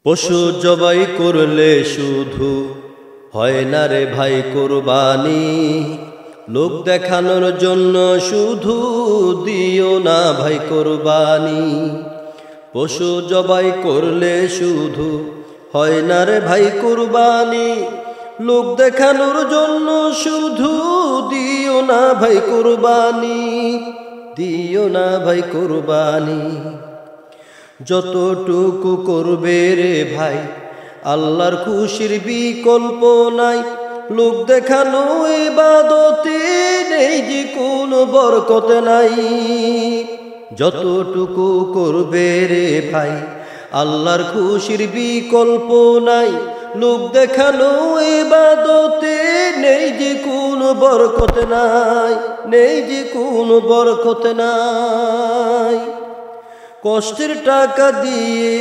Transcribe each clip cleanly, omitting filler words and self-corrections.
পশু জবাই করলে শুধু হয় না রে ভাই কুরবানি, লোক দেখানোর জন্য শুধু দিও না ভাই কুরবানি। পশু জবাই করলে শুধু হয় না রে ভাই কুরবানি, লোক দেখানোর জন্য শুধু দিও না ভাই কুরবানি, দিও না ভাই কুরবানি। যতটুকু করবে রে ভাই আল্লাহর খুশির বিকল্প নাই, লোক দেখানো ইবাদতে নেই যে কোনো বরকত নাই। যতটুকু করবে রে ভাই আল্লাহর খুশির বিকল্প নাই, লোক দেখানো ইবাদতে নেই যে কোনো বরকত নাই, নেই যে কোনো বরকত নাই। কষ্টের টাকা দিয়ে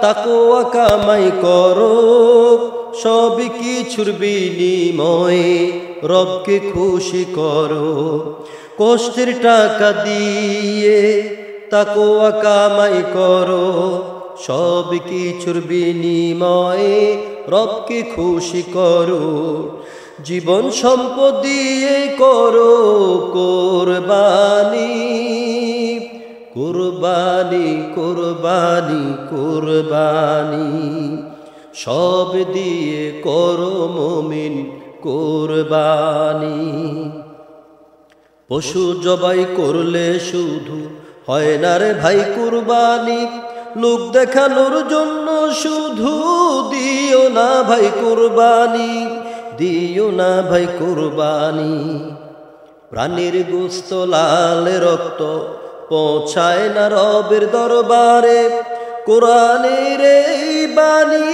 তাকওয়া কামাই করো, সব কিছুর বিনিময়ে রবকে খুশি করো। কষ্টের টাকা দিয়ে তাকওয়া কামাই করো, সব কিছুর বিনিময়ে রবকে খুশি করো। জীবন সম্পদ দিয়ে করো কুরবানি, কুরবানি কুরবানি কুরবানি, সব দিয়ে করো মুমিন কুরবানি। পশু জবাই করলে শুধু হয় না রে ভাই কুরবানি, লোক দেখানোর জন্য শুধু দিও না ভাই কুরবানি, দিও না ভাই কুরবানি। প্রাণীর গোশত লাল রক্ত পৌঁছায় না রবের দরবারে, কোরআনের এই বাণী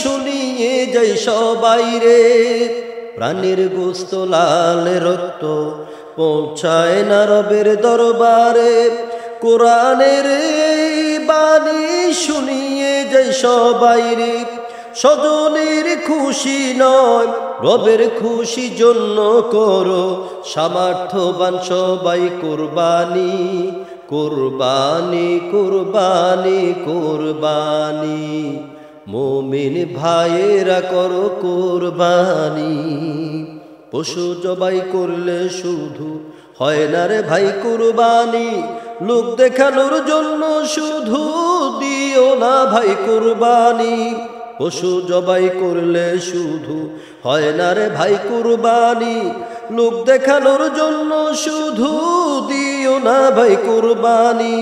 শুনিয়ে যাই সবাই রে। প্রাণীর গোশত লাল রক্ত পৌঁছায় না রবের দরবারে, কোরআনের এই বাণী শুনিয়ে যাই সবাই রে। স্বজনের খুশি নয় রবের খুশি জন্য করো, সামর্থ্যবান সবাই কুরবানি, কুরবানি কুরবানি কুরবানি। মুমিন ভাইয়েরা করো কুরবানি। পশু জবাই করলে শুধু হয় না রে ভাই কুরবানি, লোক দেখানোর জন্য শুধু দিও না ভাই কুরবানি। পশু জবাই করলে শুধু হয় না রে ভাই কুরবানি, লোক দেখানোর জন্য শুধু দিও না ভাই কুরবানি।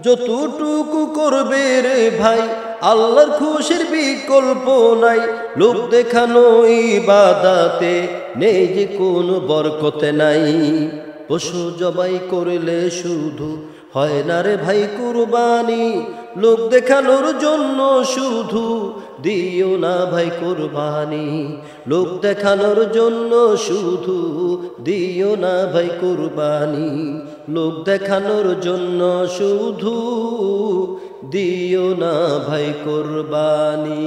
যতটুকু করবে রে ভাই আল্লাহর খুশির বিকল্প নাই, লোক দেখানো ইবাদতে নেই যে কোনো বরকত নাই। পশু জবাই করলে শুধু হয় না রে ভাই কুরবানি, লোক দেখানোর জন্য শুধু দিও না ভাই কুরবানি, লোক দেখানোর জন্য শুধু দিও না ভাই কুরবানি, লোক দেখানোর জন্য শুধু দিও না ভাই কুরবানি।